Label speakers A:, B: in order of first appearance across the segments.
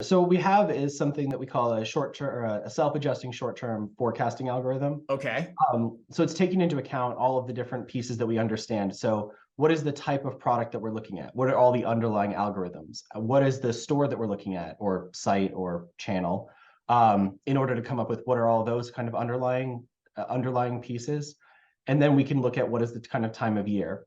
A: So what we have is something that we call a short-term or a self-adjusting short-term forecasting algorithm.
B: Okay.
A: So it's taking into account all of the different pieces that we understand. So what is the type of product that we're looking at? What are all the underlying algorithms? What is the store that we're looking at, or site or channel, in order to come up with what are all those kind of underlying pieces? And then we can look at what is the kind of time of year.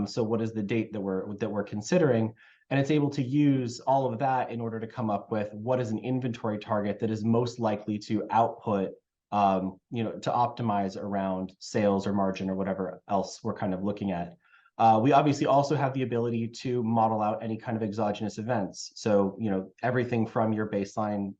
A: So what is the date that we're considering? And it's able to use all of that in order to come up with what is an inventory target that is most likely to output, to optimize around sales or margin or whatever else we're kind of looking at. We obviously also have the ability to model out any kind of exogenous events. So, everything from your baseline,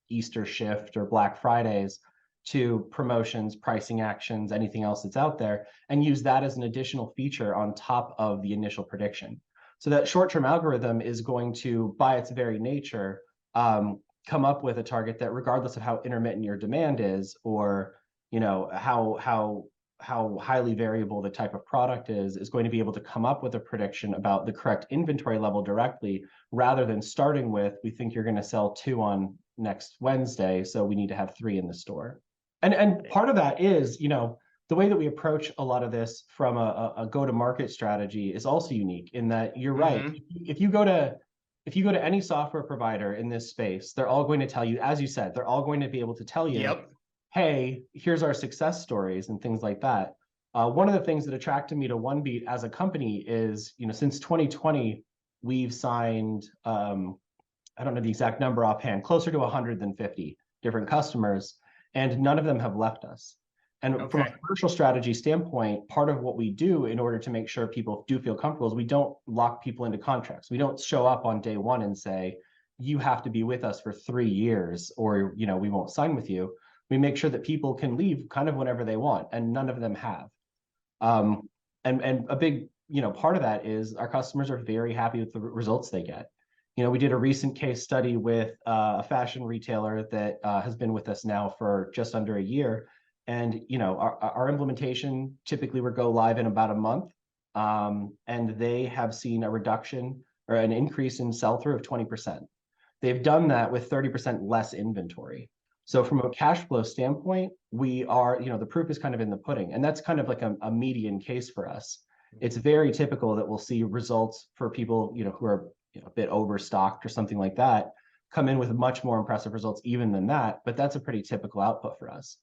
A: Easter shift or Black Fridays to promotions, pricing actions, anything else that's out there, and use that as an additional feature on top of the initial prediction. So that short-term algorithm is going to, by its very nature, come up with a target that, regardless of how intermittent your demand is, or how highly variable the type of product is going to be able to come up with a prediction about the correct inventory level directly, rather than starting with, we think you're going to sell 2 on next Wednesday, so we need to have 3 in the store. And part of that is, the way that we approach a lot of this from a go-to-market strategy is also unique in that you're right. If you go to any software provider in this space, they're all going to tell you, as you said, they're all going to be able to tell you,
B: Yep.
A: hey, here's our success stories and things like that. One of the things that attracted me to Onebeat as a company is, since 2020, we've signed, I don't know the exact number offhand, closer to 150 different customers, and none of them have left us. And from a commercial strategy standpoint, part of what we do in order to make sure people do feel comfortable is we don't lock people into contracts. We don't show up on day one and say, you have to be with us for 3 years or, we won't sign with you. We make sure that people can leave kind of whenever they want, and none of them have. And a big, part of that is our customers are very happy with the results they get. We did a recent case study with a fashion retailer that has been with us now for just under a year. And, our implementation typically would go live in about a month. And they have seen a reduction or an increase in sell-through of 20%. They've done that with 30% less inventory. So from a cash flow standpoint, we are, the proof is kind of in the pudding. And that's kind of like a median case for us. It's very typical that we'll see results for people, who are a bit overstocked or something like that, come in with much more impressive results even than that. But that's a pretty typical output for us.